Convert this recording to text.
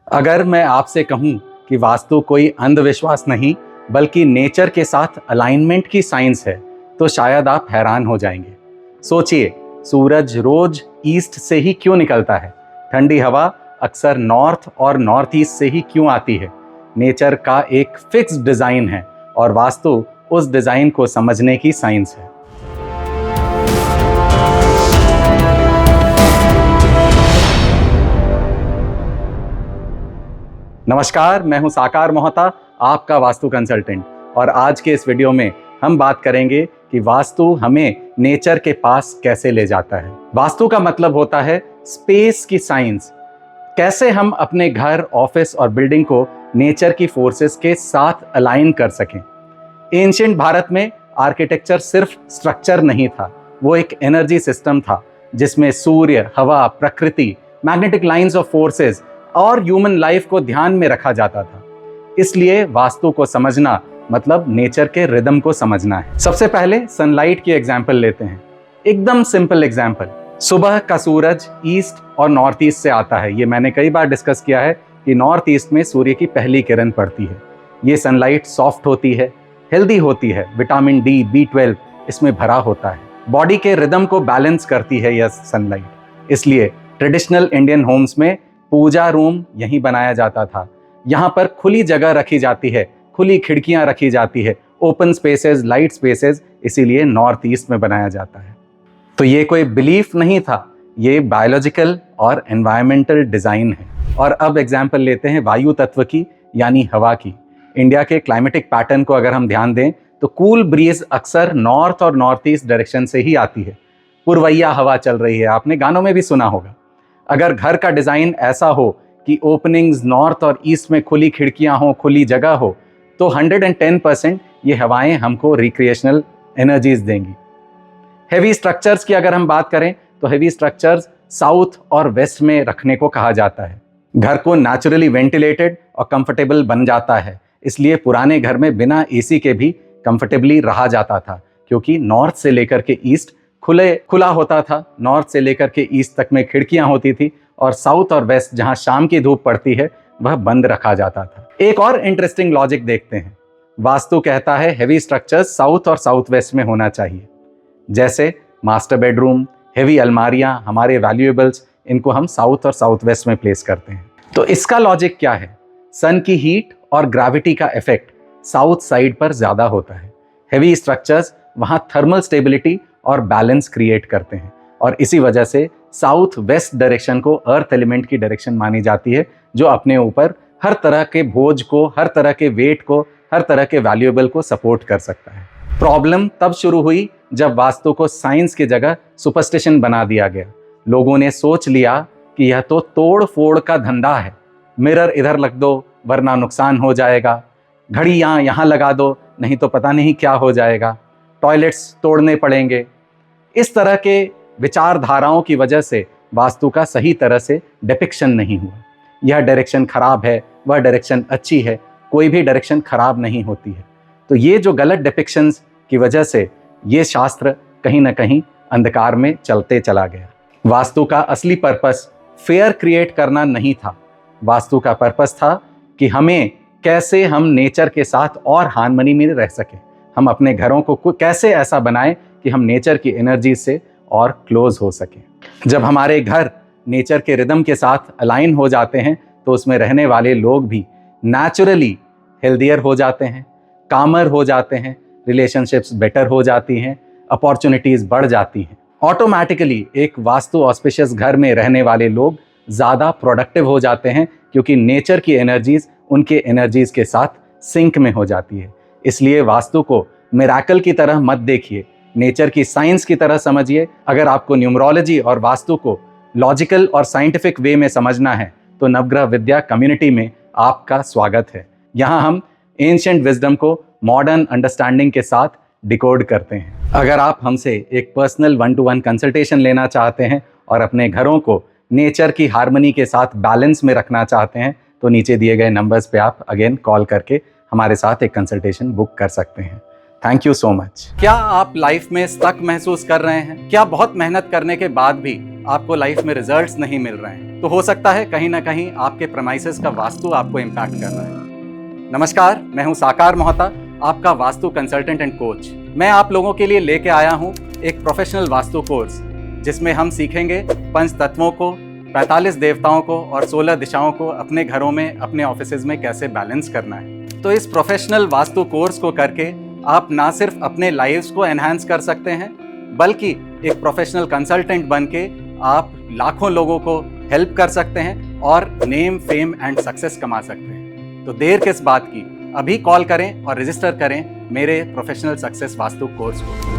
अगर मैं आपसे कहूं कि वास्तु कोई अंधविश्वास नहीं बल्कि नेचर के साथ अलाइनमेंट की साइंस है, तो शायद आप हैरान हो जाएंगे। सोचिए, सूरज रोज ईस्ट से ही क्यों निकलता है? ठंडी हवा अक्सर नॉर्थ और नॉर्थ ईस्ट से ही क्यों आती है? नेचर का एक फिक्स्ड डिजाइन है और वास्तु उस डिजाइन को समझने की साइंस है। नमस्कार, मैं हूं साकार मोहता, आपका वास्तु कंसल्टेंट। और आज के इस वीडियो में हम बात करेंगे कि वास्तु हमें नेचर के पास कैसे ले जाता है। वास्तु का मतलब होता है स्पेस की साइंस। कैसे हम अपने घर, ऑफिस और बिल्डिंग को नेचर की फोर्सेस के साथ अलाइन कर सकें। एंशिएंट भारत में आर्किटेक्चर सिर्फ स्ट्रक्चर नहीं था, वो एक एनर्जी सिस्टम था जिसमें सूर्य, हवा, प्रकृति, मैग्नेटिक लाइंस ऑफ फोर्सेस और ह्यूमन लाइफ को ध्यान में रखा जाता था। इसलिए वास्तु को समझना मतलब नेचर के रिदम को समझना है। सबसे पहले सनलाइट की एग्जांपल लेते हैं। एकदम सिंपल एग्जांपल, सुबह का सूरज ईस्ट और नॉर्थ ईस्ट से आता है। ये मैंने कई बार डिस्कस किया है कि नॉर्थ ईस्ट में सूर्य की पहली किरण पड़ती है। ये सनलाइट सॉफ्ट होती है, हेल्दी होती है, विटामिन डी, B12 इसमें भरा होता है। बॉडी के रिदम को बैलेंस करती है यह सनलाइट। इसलिए ट्रेडिशनल इंडियन होम्स में पूजा रूम यहीं बनाया जाता था। यहाँ पर खुली जगह रखी जाती है, खुली खिड़कियां रखी जाती है, ओपन स्पेसेस, लाइट स्पेसेस, इसीलिए नॉर्थ ईस्ट में बनाया जाता है। तो ये कोई बिलीफ नहीं था, ये बायोलॉजिकल और एनवायरमेंटल डिजाइन है। और अब एग्जाम्पल लेते हैं वायु तत्व की, यानी हवा की। इंडिया के क्लाइमेटिक पैटर्न को अगर हम ध्यान दें तो कूल ब्रीज अक्सर नॉर्थ और नॉर्थ ईस्ट डायरेक्शन से ही आती है। पुरवैया हवा चल रही है, आपने गानों में भी सुना होगा। अगर घर का डिजाइन ऐसा हो कि ओपनिंग्स नॉर्थ और ईस्ट में खुली खिड़कियां हो, खुली जगह हो, तो 110% ये हवाएं हमको रिक्रिएशनल एनर्जीज देंगी। हेवी स्ट्रक्चर्स की अगर हम बात करें तो हेवी स्ट्रक्चर्स साउथ और वेस्ट में रखने को कहा जाता है। घर को नेचुरली वेंटिलेटेड और कंफर्टेबल बन जाता है। इसलिए पुराने घर में बिना एसी के भी कंफर्टेबली रहा जाता था, क्योंकि नॉर्थ से लेकर के ईस्ट खुला होता था। नॉर्थ से लेकर के ईस्ट तक में खिड़कियां होती थी और साउथ और वेस्ट जहां शाम की धूप पड़ती है वह बंद रखा जाता था। एक और इंटरेस्टिंग लॉजिक देखते हैं। वास्तु कहता है हेवी स्ट्रक्चर्स साउथ और साउथ वेस्ट में होना चाहिए। जैसे मास्टर बेडरूम, हेवी अलमारियां, हमारे वैल्यूएबल्स, इनको हम साउथ और साउथ वेस्ट में प्लेस करते हैं। तो इसका लॉजिक क्या है? सन की हीट और ग्रेविटी का इफेक्ट साउथ साइड पर ज्यादा होता है। हेवी स्ट्रक्चर्स वहां थर्मल स्टेबिलिटी और बैलेंस क्रिएट करते हैं और इसी वजह से साउथ वेस्ट डायरेक्शन को अर्थ एलिमेंट की डायरेक्शन मानी जाती है, जो अपने ऊपर हर तरह के बोझ को, हर तरह के वेट को, हर तरह के वैल्यूएबल को सपोर्ट कर सकता है। प्रॉब्लम तब शुरू हुई जब वास्तु को साइंस की जगह सुपरस्टिशन बना दिया गया। लोगों ने सोच लिया कि यह तो तोड़ फोड़ का धंधा है, मिरर इधर रख दो वरना नुकसान हो जाएगा, घड़ी यहाँ लगा दो नहीं तो पता नहीं क्या हो जाएगा, टॉयलेट्स तोड़ने पड़ेंगे। इस तरह के विचारधाराओं की वजह से वास्तु का सही तरह से डिपिक्शन नहीं हुआ। यह डायरेक्शन खराब है, वह डायरेक्शन अच्छी है, कोई भी डायरेक्शन खराब नहीं होती है। तो ये जो गलत डिपिक्शंस की वजह से ये शास्त्र कहीं ना कहीं अंधकार में चलते चला गया। वास्तु का असली पर्पस फेयर क्रिएट करना नहीं था। वास्तु का पर्पस था कि हमें कैसे हम नेचर के साथ और हार्मनी में रह सके। हम अपने घरों को कैसे ऐसा बनाएं कि हम नेचर की एनर्जी से और क्लोज हो सकें। जब हमारे घर नेचर के रिदम के साथ अलाइन हो जाते हैं तो उसमें रहने वाले लोग भी नेचुरली हेल्दियर हो जाते हैं, कामर हो जाते हैं, रिलेशनशिप्स बेटर हो जाती हैं, अपॉर्चुनिटीज बढ़ जाती हैं। ऑटोमेटिकली एक वास्तु ऑस्पिशियस घर में रहने वाले लोग ज़्यादा प्रोडक्टिव हो जाते हैं, क्योंकि नेचर की एनर्जीज उनके एनर्जीज के साथ सिंक में हो जाती है। इसलिए वास्तु को मिरेकल की तरह मत देखिए, नेचर की साइंस की तरह समझिए। अगर आपको न्यूमरोलॉजी और वास्तु को लॉजिकल और साइंटिफिक वे में समझना है तो नवग्रह विद्या कम्युनिटी में आपका स्वागत है। यहाँ हम एंशिएंट विजडम को मॉडर्न अंडरस्टैंडिंग के साथ डिकोड करते हैं। अगर आप हमसे एक पर्सनल 1-to-1 कंसल्टेशन लेना चाहते हैं और अपने घरों को नेचर की हार्मनी के साथ बैलेंस में रखना चाहते हैं तो नीचे दिए गए नंबर्स पे आप अगेन कॉल करके हमारे साथ एक कंसल्टेशन बुक कर सकते हैं। Thank you so much. क्या आप लाइफ में स्टक महसूस कर रहे हैं? क्या बहुत मेहनत करने के बाद भी आपको लाइफ में रिजल्ट्स नहीं मिल रहे हैं, तो हो सकता है कहीं ना कहीं आपके प्रेमाइसेस का वास्तु आपको इम्पैक्ट कर रहा है। नमस्कार, मैं हूं साकार मोहता, आपका वास्तु कंसल्टेंट एंड कोच। मैं आप लोगों के लिए लेके आया हूं एक प्रोफेशनल वास्तु कोर्स, जिसमें हम सीखेंगे पंच तत्वों को, 45 देवताओं को और 16 दिशाओं को अपने घरों में, अपने ऑफिसेज में कैसे बैलेंस करना है। तो इस प्रोफेशनल वास्तु कोर्स को करके आप ना सिर्फ अपने लाइव्स को एनहांस कर सकते हैं, बल्कि एक प्रोफेशनल कंसल्टेंट बन के आप लाखों लोगों को हेल्प कर सकते हैं और नेम, फेम एंड सक्सेस कमा सकते हैं। तो देर किस बात की, अभी कॉल करें और रजिस्टर करें मेरे प्रोफेशनल सक्सेस वास्तु कोर्स को।